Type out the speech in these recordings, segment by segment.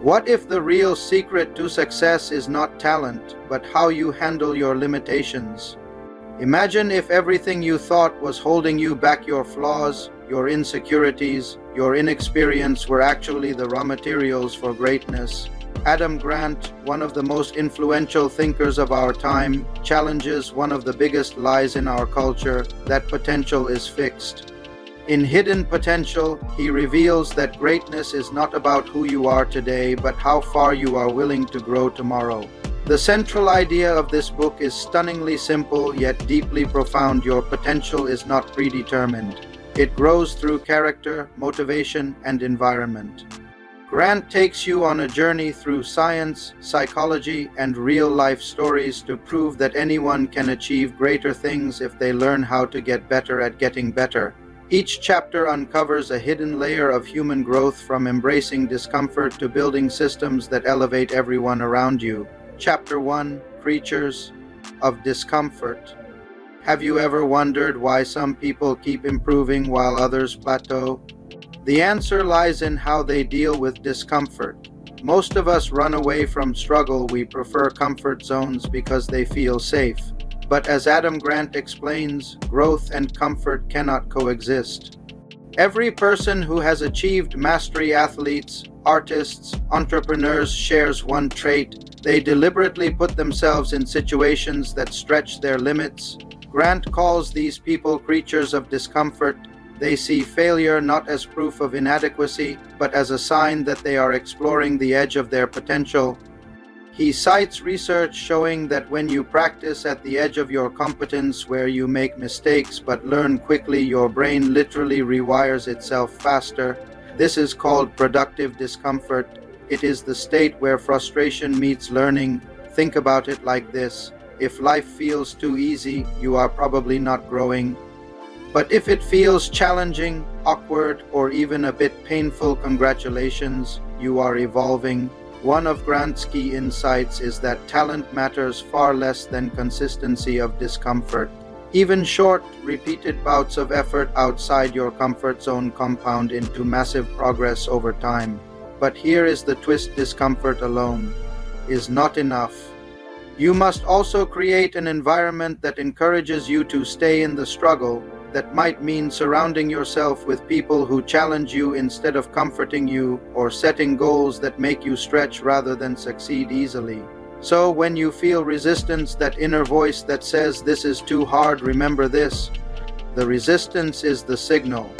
What if the real secret to success is not talent, but how you handle your limitations? Imagine if everything you thought was holding you back, your flaws, your insecurities, your inexperience, were actually the raw materials for greatness. Adam Grant, one of the most influential thinkers of our time, challenges one of the biggest lies in our culture, that potential is fixed. In Hidden Potential, he reveals that greatness is not about who you are today, but how far you are willing to grow tomorrow. The central idea of this book is stunningly simple yet deeply profound. Your potential is not predetermined. It grows through character, motivation, and environment. Grant takes you on a journey through science, psychology, and real-life stories to prove that anyone can achieve greater things if they learn how to get better at getting better. Each chapter uncovers a hidden layer of human growth, from embracing discomfort to building systems that elevate everyone around you. Chapter 1: Creatures of Discomfort. Have you ever wondered why some people keep improving while others plateau? The answer lies in how they deal with discomfort. Most of us run away from struggle. We prefer comfort zones because they feel safe. But as Adam Grant explains, growth and comfort cannot coexist. Every person who has achieved mastery, athletes, artists, entrepreneurs, shares one trait: they deliberately put themselves in situations that stretch their limits. Grant calls these people creatures of discomfort. They see failure not as proof of inadequacy, but as a sign that they are exploring the edge of their potential. He cites research showing that when you practice at the edge of your competence, where you make mistakes but learn quickly, your brain literally rewires itself faster. This is called productive discomfort. It is the state where frustration meets learning. Think about it like this: if life feels too easy, you are probably not growing. But if it feels challenging, awkward, or even a bit painful, congratulations, you are evolving. One of Grant's key insights is that talent matters far less than consistency of discomfort. Even short, repeated bouts of effort outside your comfort zone compound into massive progress over time. But here is the twist: discomfort alone is not enough. You must also create an environment that encourages you to stay in the struggle. That might mean surrounding yourself with people who challenge you instead of comforting you, or setting goals that make you stretch rather than succeed easily. So when you feel resistance, that inner voice that says this is too hard, remember this: the resistance is the signal.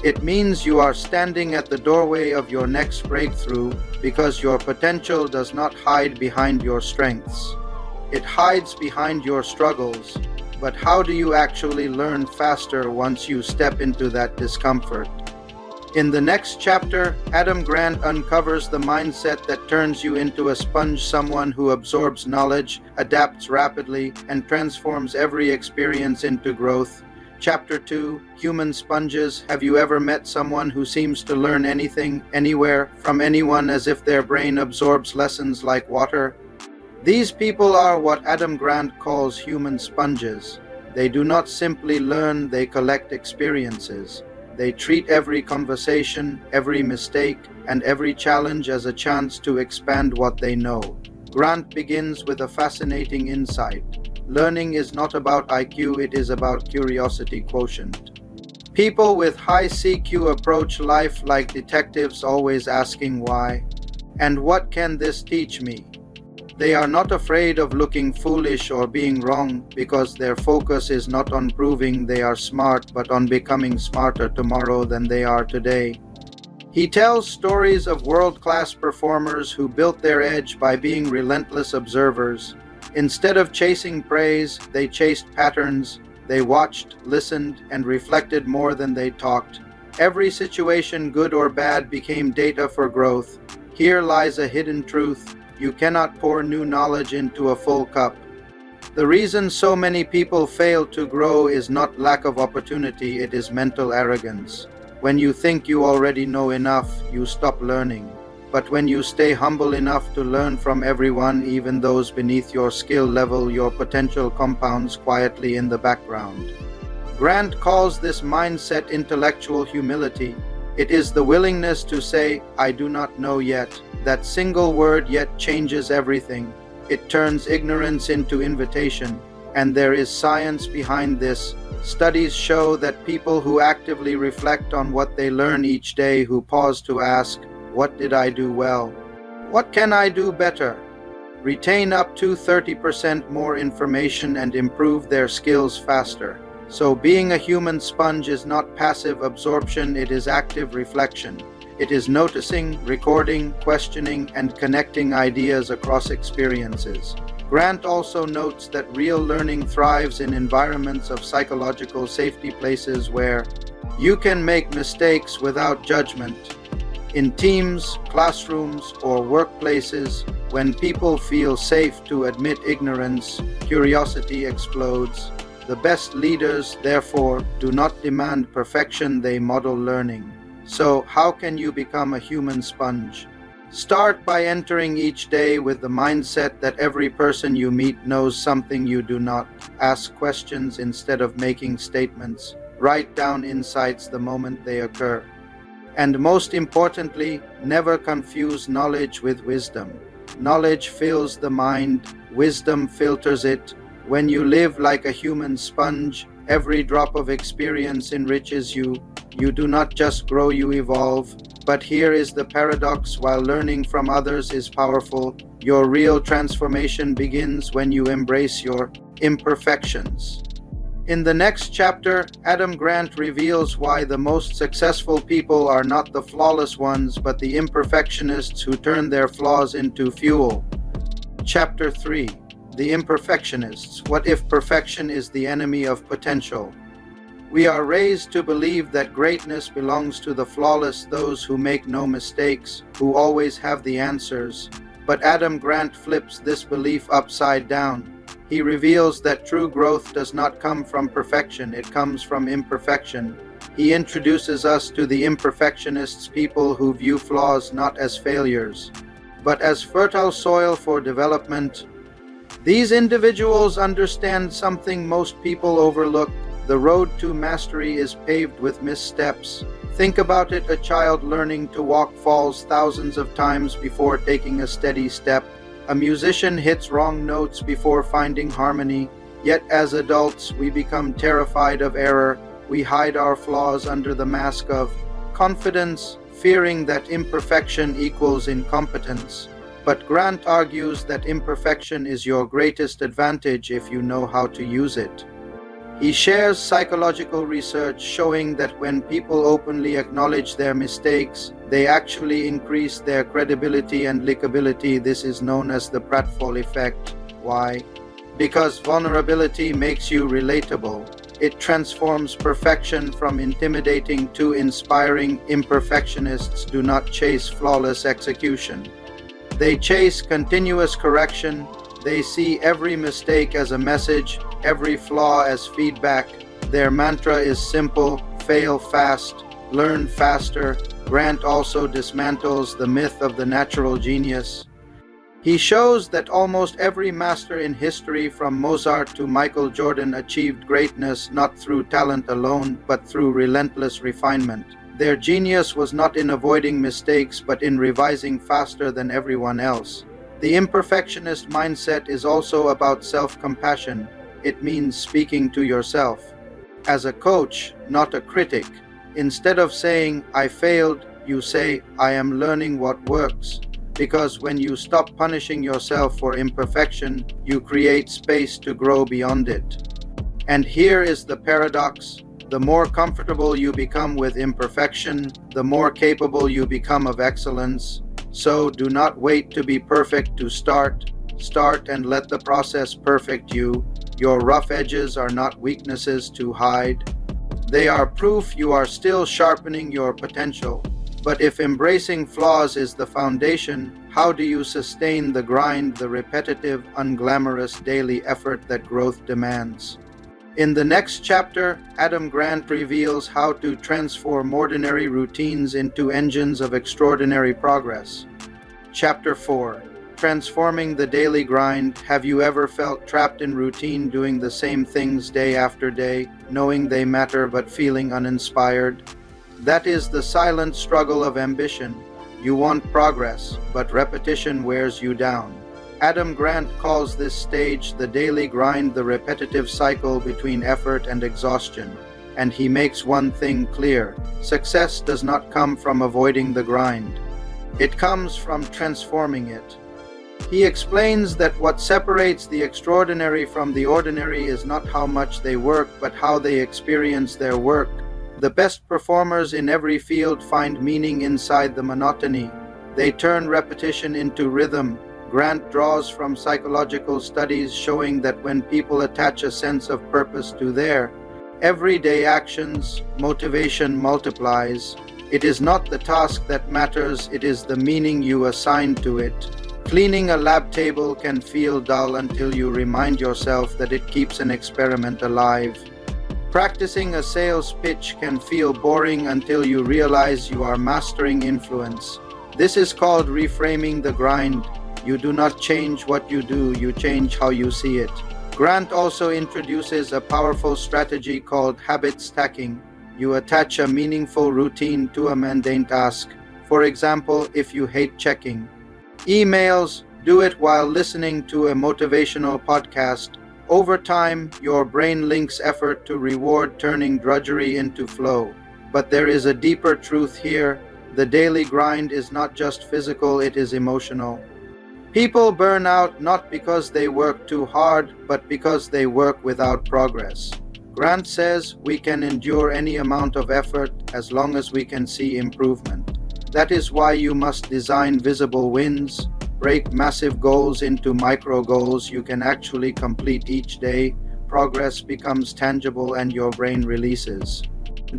It means you are standing at the doorway of your next breakthrough, because your potential does not hide behind your strengths. It hides behind your struggles. But how do you actually learn faster once you step into that discomfort? In the next chapter, Adam Grant uncovers the mindset that turns you into a sponge, someone who absorbs knowledge, adapts rapidly, and transforms every experience into growth. Chapter 2: Human Sponges. Have you ever met someone who seems to learn anything, anywhere, from anyone, as if their brain absorbs lessons like water? These people are what Adam Grant calls human sponges. They do not simply learn, they collect experiences. They treat every conversation, every mistake, and every challenge as a chance to expand what they know. Grant begins with a fascinating insight. Learning is not about IQ, it is about curiosity quotient. People with high CQ approach life like detectives, always asking why. And what can this teach me? They are not afraid of looking foolish or being wrong, because their focus is not on proving they are smart, but on becoming smarter tomorrow than they are today. He tells stories of world-class performers who built their edge by being relentless observers. Instead of chasing praise, they chased patterns. They watched, listened, and reflected more than they talked. Every situation, good or bad, became data for growth. Here lies a hidden truth: you cannot pour new knowledge into a full cup. The reason so many people fail to grow is not lack of opportunity, it is mental arrogance. When you think you already know enough, you stop learning. But when you stay humble enough to learn from everyone, even those beneath your skill level, your potential compounds quietly in the background. Grant calls this mindset intellectual humility. It is the willingness to say, I do not know yet. That single word yet changes everything. It turns ignorance into invitation. And there is science behind this. Studies show that people who actively reflect on what they learn each day, who pause to ask, "What did I do well? What can I do better?" retain up to 30% more information and improve their skills faster. So being a human sponge is not passive absorption, it is active reflection. It is noticing, recording, questioning, and connecting ideas across experiences. Grant also notes that real learning thrives in environments of psychological safety, places where you can make mistakes without judgment. In teams, classrooms, or workplaces, when people feel safe to admit ignorance, curiosity explodes. The best leaders, therefore, do not demand perfection, they model learning. So, how can you become a human sponge? Start by entering each day with the mindset that every person you meet knows something you do not. Ask questions instead of making statements. Write down insights the moment they occur. And most importantly, never confuse knowledge with wisdom. Knowledge fills the mind, wisdom filters it. When you live like a human sponge, every drop of experience enriches you. You do not just grow, you evolve. But here is the paradox: while learning from others is powerful, your real transformation begins when you embrace your imperfections. In the next chapter, Adam Grant reveals why the most successful people are not the flawless ones, but the imperfectionists who turn their flaws into fuel. Chapter 3. The Imperfectionists. What if perfection is the enemy of potential? We are raised to believe that greatness belongs to the flawless, those who make no mistakes, who always have the answers. But Adam Grant flips this belief upside down. He reveals that true growth does not come from perfection, it comes from imperfection. He introduces us to the imperfectionists, people who view flaws not as failures, but as fertile soil for development. These individuals understand something most people overlook. The road to mastery is paved with missteps. Think about it: a child learning to walk falls thousands of times before taking a steady step. A musician hits wrong notes before finding harmony. Yet as adults, we become terrified of error. We hide our flaws under the mask of confidence, fearing that imperfection equals incompetence. But Grant argues that imperfection is your greatest advantage if you know how to use it. He shares psychological research showing that when people openly acknowledge their mistakes, they actually increase their credibility and likability. This is known as the pratfall effect. Why? Because vulnerability makes you relatable. It transforms perfection from intimidating to inspiring. Imperfectionists do not chase flawless execution. They chase continuous correction. They see every mistake as a message, every flaw as feedback. Their mantra is simple: fail fast, learn faster. Grant also dismantles the myth of the natural genius. He shows that almost every master in history, from Mozart to Michael Jordan, achieved greatness not through talent alone, but through relentless refinement. Their genius was not in avoiding mistakes, but in revising faster than everyone else. The imperfectionist mindset is also about self-compassion. It means speaking to yourself as a coach, not a critic. Instead of saying, "I failed," you say, "I am learning what works." Because when you stop punishing yourself for imperfection, you create space to grow beyond it. And here is the paradox: the more comfortable you become with imperfection, the more capable you become of excellence. So do not wait to be perfect to start. Start and let the process perfect you. Your rough edges are not weaknesses to hide. They are proof you are still sharpening your potential. But if embracing flaws is the foundation, how do you sustain the grind, the repetitive, unglamorous daily effort that growth demands? In the next chapter, Adam Grant reveals how to transform ordinary routines into engines of extraordinary progress. Chapter 4. Transforming the daily grind. Have you ever felt trapped in routine, doing the same things day after day, knowing they matter but feeling uninspired? That is the silent struggle of ambition. You want progress, but repetition wears you down. Adam Grant calls this stage the daily grind, the repetitive cycle between effort and exhaustion. And he makes one thing clear: success does not come from avoiding the grind. It comes from transforming it. He explains that what separates the extraordinary from the ordinary is not how much they work, but how they experience their work. The best performers in every field find meaning inside the monotony. They turn repetition into rhythm. Grant draws from psychological studies showing that when people attach a sense of purpose to their everyday actions, motivation multiplies. It is not the task that matters, it is the meaning you assign to it. Cleaning a lab table can feel dull until you remind yourself that it keeps an experiment alive. Practicing a sales pitch can feel boring until you realize you are mastering influence. This is called reframing the grind. You do not change what you do, you change how you see it. Grant also introduces a powerful strategy called habit stacking. You attach a meaningful routine to a mundane task. For example, if you hate checking emails, do it while listening to a motivational podcast. Over time, your brain links effort to reward, turning drudgery into flow. But there is a deeper truth here. The daily grind is not just physical, it is emotional. People burn out not because they work too hard, but because they work without progress. Grant says we can endure any amount of effort as long as we can see improvement. That is why you must design visible wins, break massive goals into micro goals you can actually complete each day. Progress becomes tangible and your brain releases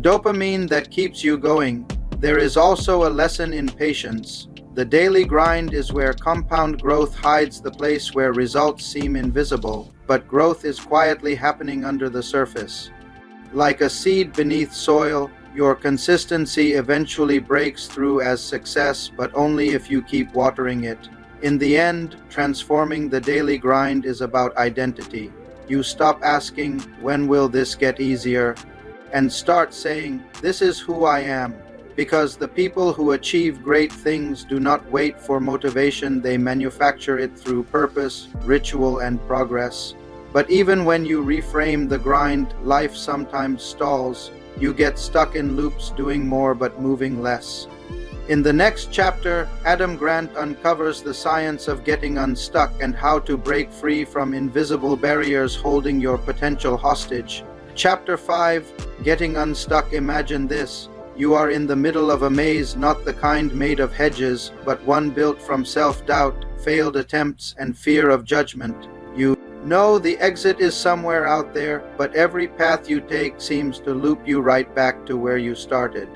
dopamine that keeps you going. There is also a lesson in patience. The daily grind is where compound growth hides, the place where results seem invisible, but growth is quietly happening under the surface. Like a seed beneath soil, your consistency eventually breaks through as success, but only if you keep watering it. In the end, transforming the daily grind is about identity. You stop asking, "When will this get easier?" and start saying, "This is who I am." Because the people who achieve great things do not wait for motivation, they manufacture it through purpose, ritual, and progress. But even when you reframe the grind, life sometimes stalls. You get stuck in loops, doing more but moving less. In the next chapter, Adam Grant uncovers the science of getting unstuck and how to break free from invisible barriers holding your potential hostage. Chapter 5, Getting Unstuck. Imagine this. You are in the middle of a maze, not the kind made of hedges, but one built from self-doubt, failed attempts, and fear of judgment. You know the exit is somewhere out there, but every path you take seems to loop you right back to where you started.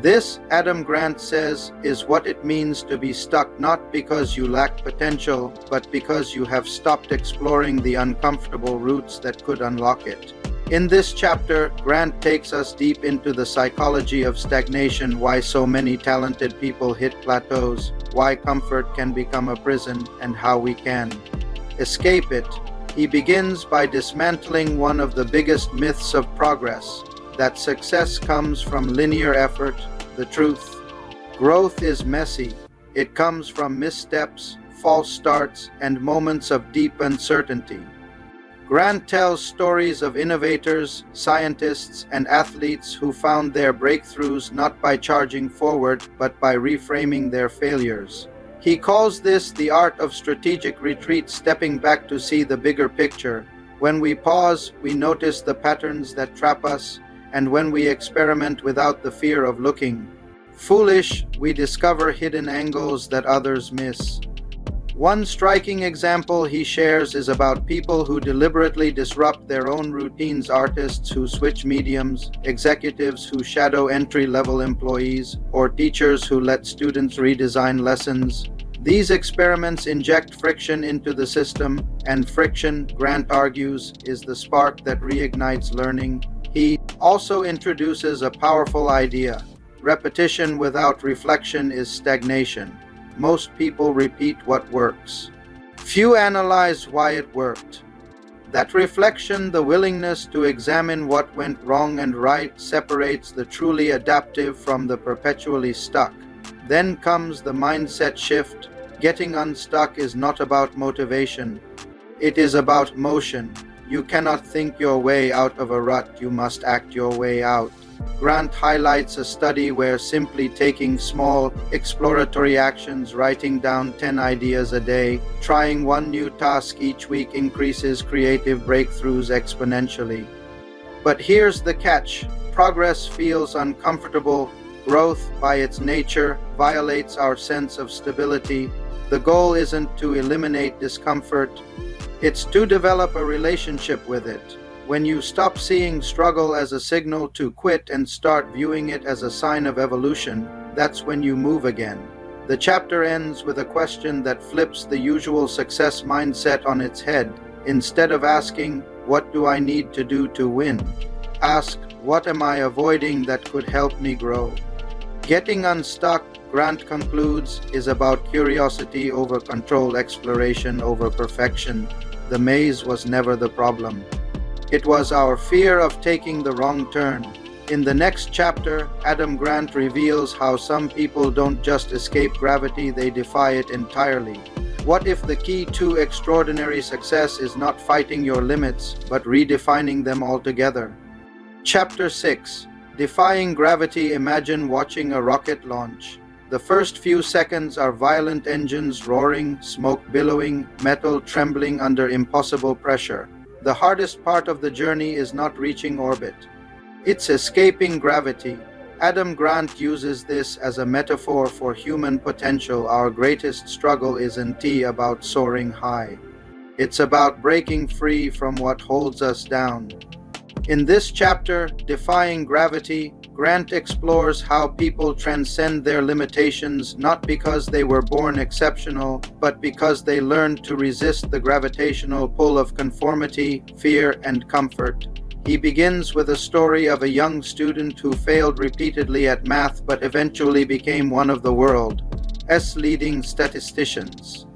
This, Adam Grant says, is what it means to be stuck, not because you lack potential, but because you have stopped exploring the uncomfortable routes that could unlock it. In this chapter, Grant takes us deep into the psychology of stagnation, why so many talented people hit plateaus, why comfort can become a prison, and how we can escape it. He begins by dismantling one of the biggest myths of progress, that success comes from linear effort. The truth: growth is messy. It comes from missteps, false starts, and moments of deep uncertainty. Grant tells stories of innovators, scientists, and athletes who found their breakthroughs not by charging forward, but by reframing their failures. He calls this the art of strategic retreat, stepping back to see the bigger picture. When we pause, we notice the patterns that trap us, and when we experiment without the fear of looking foolish, we discover hidden angles that others miss. One striking example he shares is about people who deliberately disrupt their own routines, artists who switch mediums, executives who shadow entry-level employees, or teachers who let students redesign lessons. These experiments inject friction into the system, and friction, Grant argues, is the spark that reignites learning. He also introduces a powerful idea. Repetition without reflection is stagnation. Most people repeat what works. Few analyze why it worked. That reflection, the willingness to examine what went wrong and right, separates the truly adaptive from the perpetually stuck. Then comes the mindset shift. Getting unstuck is not about motivation. It is about motion. You cannot think your way out of a rut, you must act your way out. Grant highlights a study where simply taking small, exploratory actions, writing down 10 ideas a day, trying one new task each week increases creative breakthroughs exponentially. But here's the catch. Progress feels uncomfortable. Growth, by its nature, violates our sense of stability. The goal isn't to eliminate discomfort. It's to develop a relationship with it. When you stop seeing struggle as a signal to quit and start viewing it as a sign of evolution, that's when you move again. The chapter ends with a question that flips the usual success mindset on its head. Instead of asking, "What do I need to do to win?" ask, "What am I avoiding that could help me grow?" Getting unstuck, Grant concludes, is about curiosity over control, exploration over perfection. The maze was never the problem. It was our fear of taking the wrong turn. In the next chapter, Adam Grant reveals how some people don't just escape gravity, they defy it entirely. What if the key to extraordinary success is not fighting your limits, but redefining them altogether? Chapter 6. Defying Gravity. Imagine watching a rocket launch. The first few seconds are violent engines roaring, smoke billowing, metal trembling under impossible pressure. The hardest part of the journey is not reaching orbit. It's escaping gravity. Adam Grant uses this as a metaphor for human potential. Our greatest struggle isn't about soaring high. It's about breaking free from what holds us down. In this chapter, Defying Gravity, Grant explores how people transcend their limitations not because they were born exceptional, but because they learned to resist the gravitational pull of conformity, fear, and comfort. He begins with a story of a young student who failed repeatedly at math but eventually became one of the world's leading statisticians.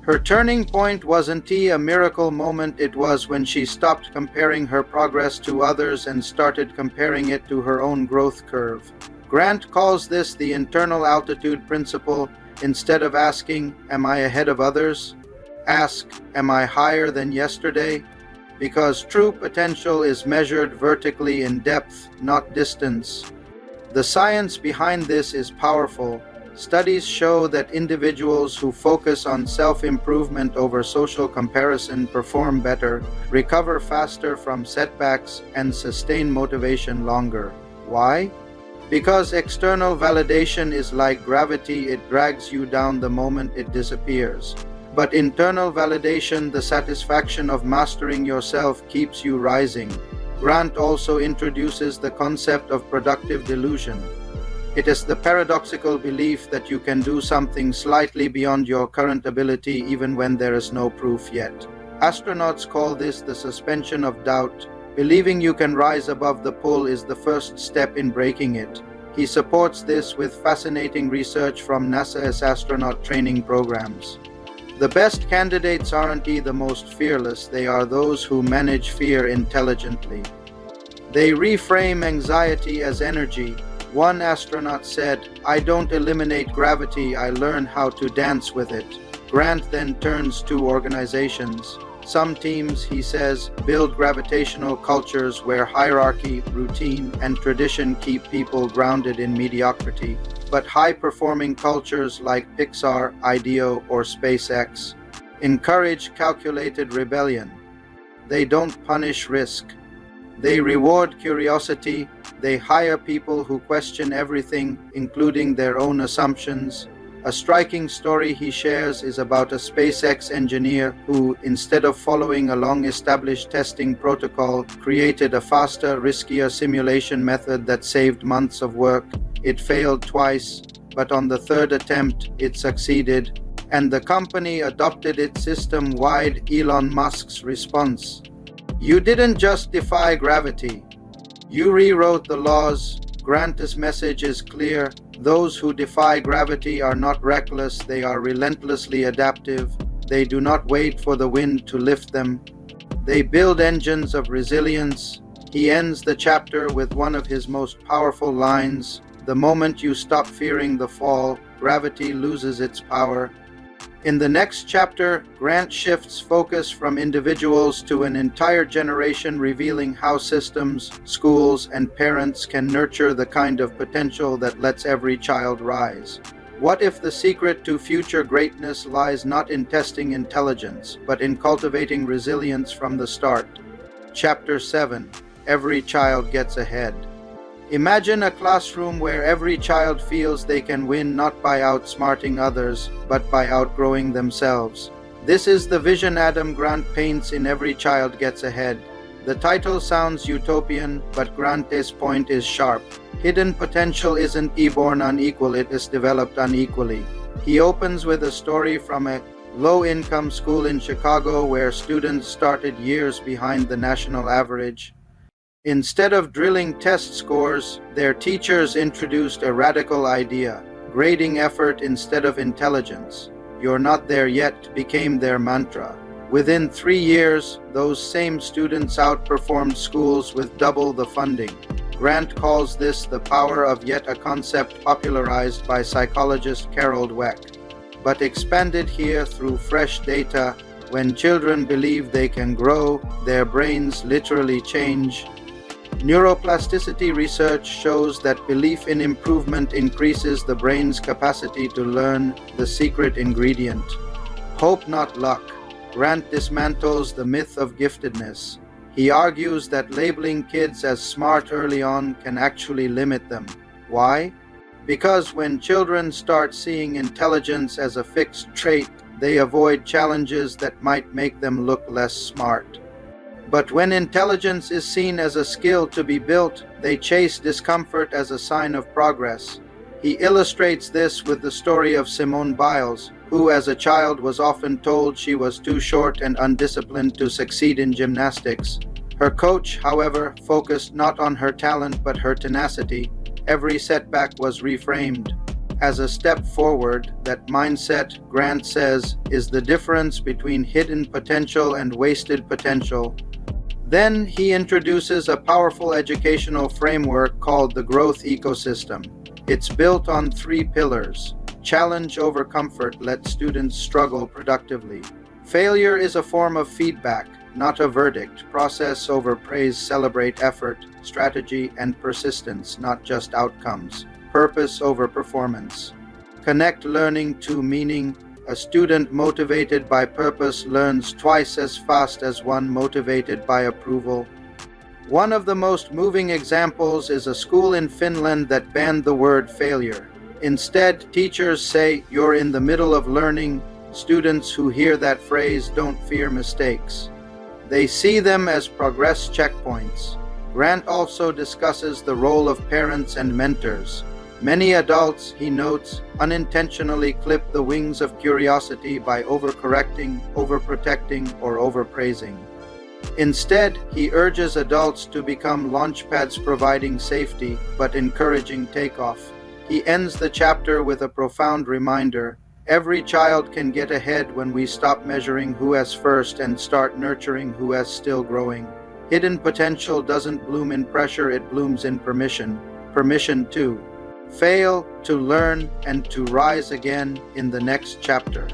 Her turning point wasn't a miracle moment, it was when she stopped comparing her progress to others and started comparing it to her own growth curve. Grant calls this the internal altitude principle. Instead of asking, "Am I ahead of others?" ask, "Am I higher than yesterday?" Because true potential is measured vertically in depth, not distance. The science behind this is powerful. Studies show that individuals who focus on self-improvement over social comparison perform better, recover faster from setbacks, and sustain motivation longer. Why? Because external validation is like gravity, it drags you down the moment it disappears. But internal validation, the satisfaction of mastering yourself, keeps you rising. Grant also introduces the concept of productive delusion. It is the paradoxical belief that you can do something slightly beyond your current ability even when there is no proof yet. Astronauts call this the suspension of doubt. Believing you can rise above the pull is the first step in breaking it. He supports this with fascinating research from NASA's astronaut training programs. The best candidates aren't the most fearless, they are those who manage fear intelligently. They reframe anxiety as energy. One astronaut said, "I don't eliminate gravity, I learn how to dance with it." Grant then turns to organizations. Some teams, he says, build gravitational cultures where hierarchy, routine, and tradition keep people grounded in mediocrity. But high-performing cultures like Pixar, IDEO, or SpaceX encourage calculated rebellion. They don't punish risk. They reward curiosity. They hire people who question everything, including their own assumptions. A striking story he shares is about a SpaceX engineer who, instead of following a long-established testing protocol, created a faster, riskier simulation method that saved months of work. It failed twice, but on the third attempt, it succeeded, and the company adopted it system-wide. Elon Musk's response: "You didn't just defy gravity. You rewrote the laws." Grant's message is clear. Those who defy gravity are not reckless, they are relentlessly adaptive. They do not wait for the wind to lift them. They build engines of resilience. He ends the chapter with one of his most powerful lines: "The moment you stop fearing the fall, gravity loses its power. In the next chapter, Grant shifts focus from individuals to an entire generation, revealing how systems, schools, and parents can nurture the kind of potential that lets every child rise. What if the secret to future greatness lies not in testing intelligence, but in cultivating resilience from the start? Chapter 7. Every child gets ahead. Imagine a classroom where every child feels they can win not by outsmarting others, but by outgrowing themselves. This is the vision Adam Grant paints in Every Child Gets Ahead. The title sounds utopian, but Grant's point is sharp. Hidden potential isn't born unequal, it is developed unequally. He opens with a story from a low-income school in Chicago where students started years behind the national average. Instead of drilling test scores, their teachers introduced a radical idea: grading effort instead of intelligence. "You're not there yet" became their mantra. Within 3 years, those same students outperformed schools with double the funding. Grant calls this the power of yet, a concept popularized by psychologist Carol Dweck, but expanded here through fresh data. When children believe they can grow, their brains literally change. Neuroplasticity research shows that belief in improvement increases the brain's capacity to learn, the secret ingredient. Hope, not luck. Grant dismantles the myth of giftedness. He argues that labeling kids as smart early on can actually limit them. Why? Because when children start seeing intelligence as a fixed trait, they avoid challenges that might make them look less smart. But when intelligence is seen as a skill to be built, they chase discomfort as a sign of progress. He illustrates this with the story of Simone Biles, who as a child was often told she was too short and undisciplined to succeed in gymnastics. Her coach, however, focused not on her talent but her tenacity. Every setback was reframed as a step forward. That mindset, Grant says, is the difference between hidden potential and wasted potential. Then he introduces a powerful educational framework called the growth ecosystem. It's built on 3 pillars. Challenge over comfort, let students struggle productively. Failure is a form of feedback, not a verdict. Process over praise, celebrate effort, strategy, and persistence, not just outcomes. Purpose over performance. Connect learning to meaning. A student motivated by purpose learns twice as fast as one motivated by approval. One of the most moving examples is a school in Finland that banned the word failure. Instead, teachers say, "You're in the middle of learning." Students who hear that phrase don't fear mistakes. They see them as progress checkpoints. Grant also discusses the role of parents and mentors. Many adults, he notes, unintentionally clip the wings of curiosity by overcorrecting, overprotecting, or overpraising. Instead, he urges adults to become launchpads, providing safety but encouraging takeoff. He ends the chapter with a profound reminder: every child can get ahead when we stop measuring who has first and start nurturing who is still growing. Hidden potential doesn't bloom in pressure, it blooms in permission. Permission to fail, to learn, and to rise again in the next chapter.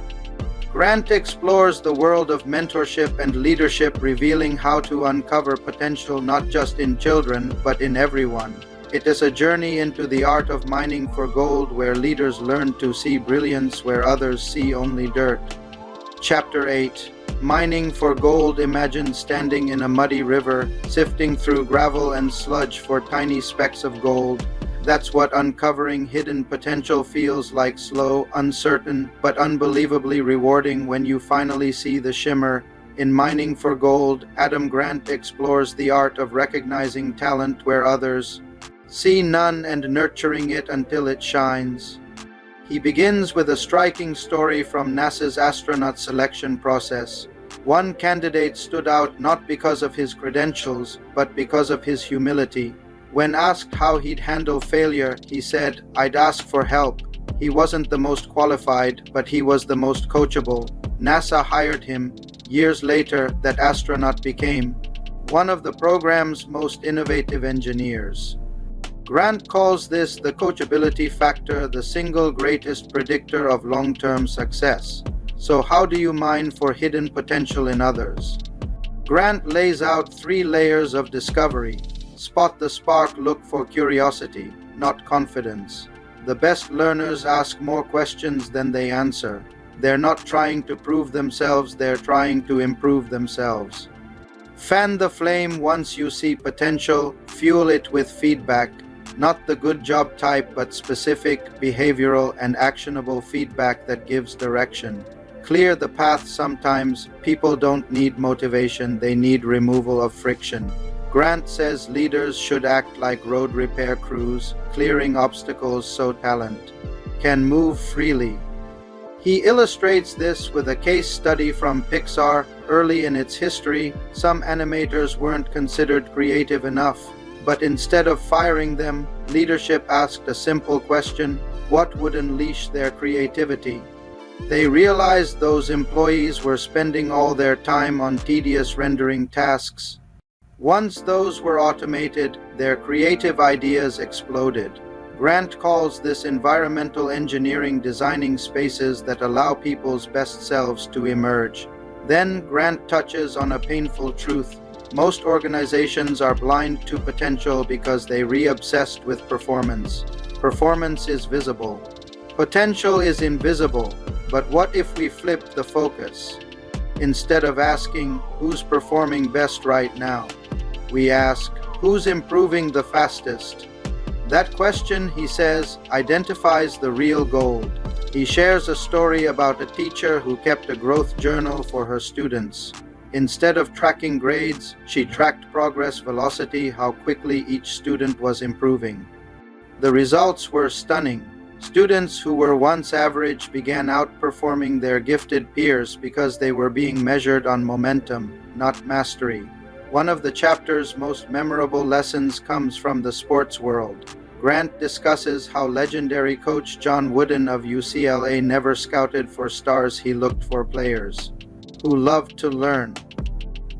Grant explores the world of mentorship and leadership, revealing how to uncover potential not just in children, but in everyone. It is a journey into the art of mining for gold, where leaders learn to see brilliance where others see only dirt. Chapter 8. Mining for gold. Imagine standing in a muddy river, sifting through gravel and sludge for tiny specks of gold. That's what uncovering hidden potential feels like: slow, uncertain, but unbelievably rewarding when you finally see the shimmer. In Mining for Gold, Adam Grant explores the art of recognizing talent where others see none and nurturing it until it shines. He begins with a striking story from NASA's astronaut selection process. One candidate stood out not because of his credentials, but because of his humility. When asked how he'd handle failure, he said, "I'd ask for help." He wasn't the most qualified, but he was the most coachable. NASA hired him. Years later, that astronaut became one of the program's most innovative engineers. Grant calls this the coachability factor, the single greatest predictor of long-term success. So how do you mine for hidden potential in others? Grant lays out 3 layers of discovery. Spot the spark, look for curiosity, not confidence. The best learners ask more questions than they answer. They're not trying to prove themselves, they're trying to improve themselves. Fan the flame once you see potential, fuel it with feedback, not the good job type but specific, behavioral, and actionable feedback that gives direction. Clear the path. Sometimes people don't need motivation, they need removal of friction. Grant says leaders should act like road repair crews, clearing obstacles so talent can move freely. He illustrates this with a case study from Pixar. Early in its history, some animators weren't considered creative enough, but instead of firing them, leadership asked a simple question: what would unleash their creativity? They realized those employees were spending all their time on tedious rendering tasks. Once those were automated, their creative ideas exploded. Grant calls this environmental engineering, designing spaces that allow people's best selves to emerge. Then Grant touches on a painful truth. Most organizations are blind to potential because they re-obsessed with performance. Performance is visible. Potential is invisible. But what if we flip the focus? Instead of asking, who's performing best right now, we ask, who's improving the fastest? That question, he says, identifies the real gold. He shares a story about a teacher who kept a growth journal for her students. Instead of tracking grades, she tracked progress velocity, how quickly each student was improving. The results were stunning. Students who were once average began outperforming their gifted peers because they were being measured on momentum, not mastery. One of the chapter's most memorable lessons comes from the sports world. Grant discusses how legendary coach John Wooden of UCLA never scouted for stars, he looked for players who loved to learn.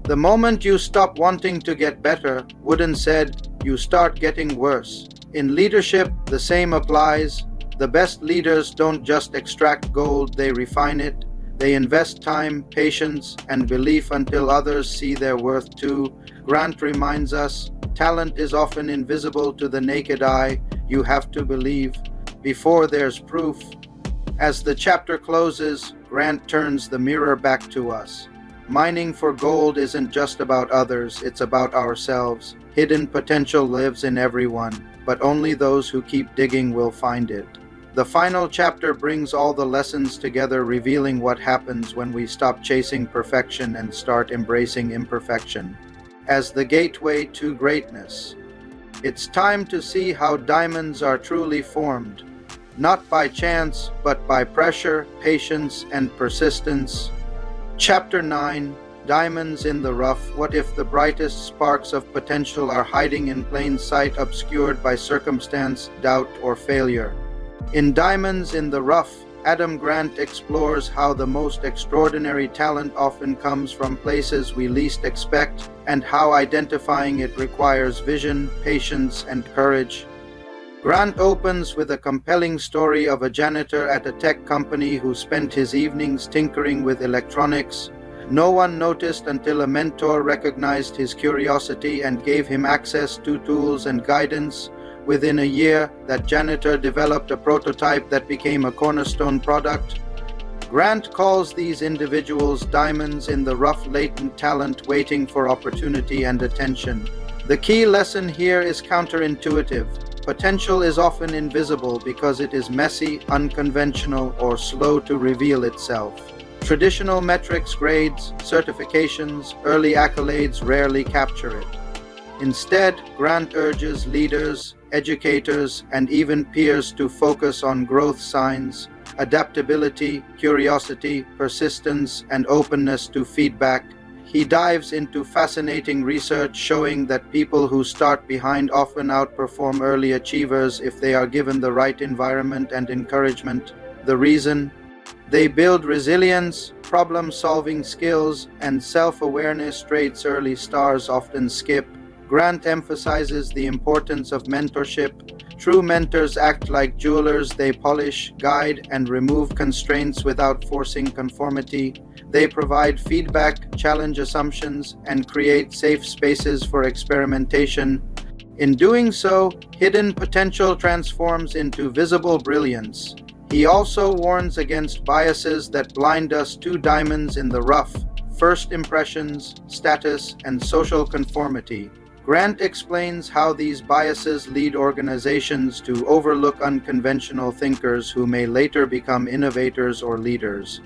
The moment you stop wanting to get better, Wooden said, you start getting worse. In leadership, the same applies. The best leaders don't just extract gold, they refine it. They invest time, patience, and belief until others see their worth too. Grant reminds us, talent is often invisible to the naked eye. You have to believe before there's proof. As the chapter closes, Grant turns the mirror back to us. Mining for gold isn't just about others, it's about ourselves. Hidden potential lives in everyone, but only those who keep digging will find it. The final chapter brings all the lessons together, revealing what happens when we stop chasing perfection and start embracing imperfection as the gateway to greatness. It's time to see how diamonds are truly formed, not by chance, but by pressure, patience, and persistence. Chapter 9, Diamonds in the Rough. What if the brightest sparks of potential are hiding in plain sight, obscured by circumstance, doubt, or failure? In Diamonds in the Rough, Adam Grant explores how the most extraordinary talent often comes from places we least expect, and how identifying it requires vision, patience, and courage. Grant opens with a compelling story of a janitor at a tech company who spent his evenings tinkering with electronics. No one noticed until a mentor recognized his curiosity and gave him access to tools and guidance. Within a year, that janitor developed a prototype that became a cornerstone product. Grant calls these individuals diamonds in the rough, latent talent waiting for opportunity and attention. The key lesson here is counterintuitive. Potential is often invisible because it is messy, unconventional, or slow to reveal itself. Traditional metrics, grades, certifications, early accolades rarely capture it. Instead, Grant urges leaders, educators, and even peers to focus on growth signs, adaptability, curiosity, persistence, and openness to feedback. He dives into fascinating research showing that people who start behind often outperform early achievers if they are given the right environment and encouragement. The reason? They build resilience, problem-solving skills, and self-awareness, traits early stars often skip. Grant emphasizes the importance of mentorship. True mentors act like jewelers. They polish, guide, and remove constraints without forcing conformity. They provide feedback, challenge assumptions, and create safe spaces for experimentation. In doing so, hidden potential transforms into visible brilliance. He also warns against biases that blind us to diamonds in the rough: first impressions, status, and social conformity. Grant explains how these biases lead organizations to overlook unconventional thinkers who may later become innovators or leaders.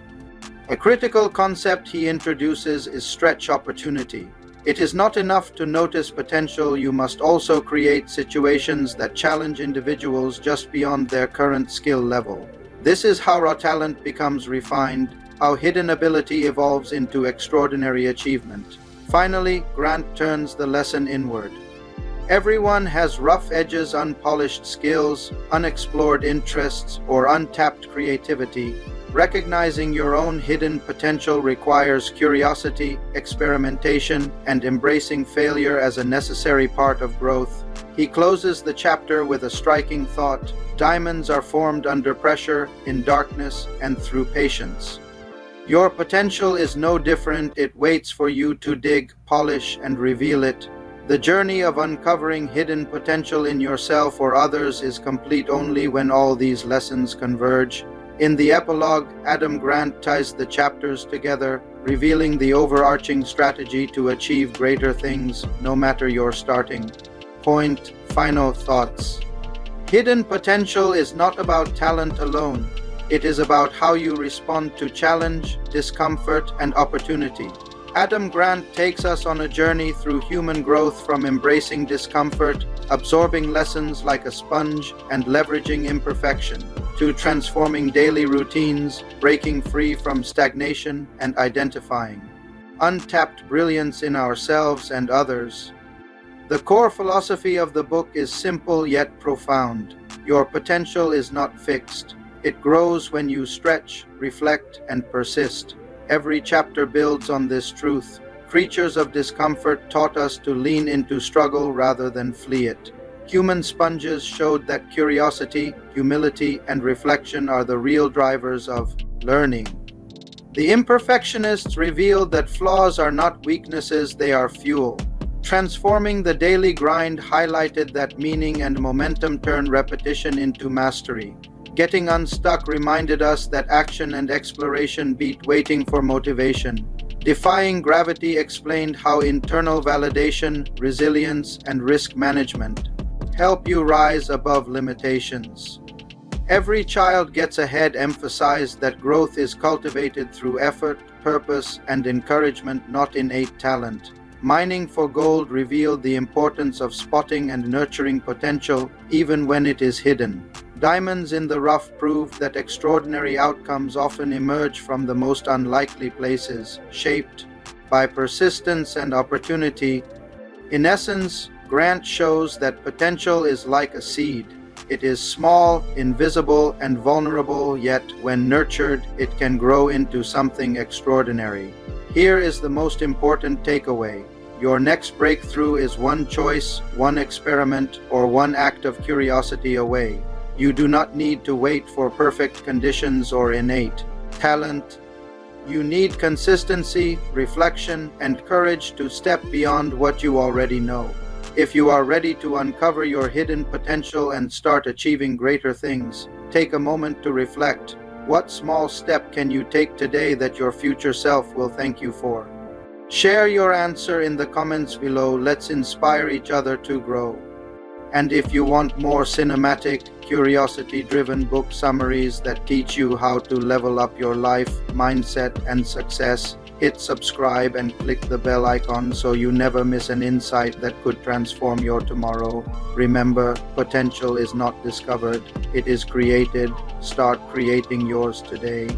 A critical concept he introduces is stretch opportunity. It is not enough to notice potential, you must also create situations that challenge individuals just beyond their current skill level. This is how raw talent becomes refined, how hidden ability evolves into extraordinary achievement. Finally, Grant turns the lesson inward. Everyone has rough edges, unpolished skills, unexplored interests, or untapped creativity. Recognizing your own hidden potential requires curiosity, experimentation, and embracing failure as a necessary part of growth. He closes the chapter with a striking thought: diamonds are formed under pressure, in darkness, and through patience. Your potential is no different. It waits for you to dig, polish, and reveal it. The journey of uncovering hidden potential in yourself or others is complete only when all these lessons converge. In the epilogue, Adam Grant ties the chapters together, revealing the overarching strategy to achieve greater things, no matter your starting point. Final thoughts. Hidden potential is not about talent alone. It is about how you respond to challenge, discomfort, and opportunity. Adam Grant takes us on a journey through human growth, from embracing discomfort, absorbing lessons like a sponge, and leveraging imperfection, to transforming daily routines, breaking free from stagnation, and identifying untapped brilliance in ourselves and others. The core philosophy of the book is simple yet profound. Your potential is not fixed. It grows when you stretch, reflect, and persist. Every chapter builds on this truth. Creatures of discomfort taught us to lean into struggle rather than flee it. Human sponges showed that curiosity, humility, and reflection are the real drivers of learning. The Imperfectionists revealed that flaws are not weaknesses, they are fuel. Transforming the daily grind highlighted that meaning and momentum turn repetition into mastery. Getting Unstuck reminded us that action and exploration beat waiting for motivation. Defying Gravity explained how internal validation, resilience, and risk management help you rise above limitations. Every Child Gets Ahead emphasized that growth is cultivated through effort, purpose, and encouragement, not innate talent. Mining for Gold revealed the importance of spotting and nurturing potential even when it is hidden. Diamonds in the Rough proved that extraordinary outcomes often emerge from the most unlikely places, shaped by persistence and opportunity. In essence, Grant shows that potential is like a seed. It is small, invisible, and vulnerable, yet when nurtured, it can grow into something extraordinary. Here is the most important takeaway. Your next breakthrough is one choice, one experiment, or one act of curiosity away. You do not need to wait for perfect conditions or innate talent. You need consistency, reflection, and courage to step beyond what you already know. If you are ready to uncover your hidden potential and start achieving greater things, take a moment to reflect. What small step can you take today that your future self will thank you for? Share your answer in the comments below. Let's inspire each other to grow. And if you want more cinematic, curiosity-driven book summaries that teach you how to level up your life, mindset, and success, hit subscribe and click the bell icon so you never miss an insight that could transform your tomorrow. Remember, potential is not discovered, it is created. Start creating yours today.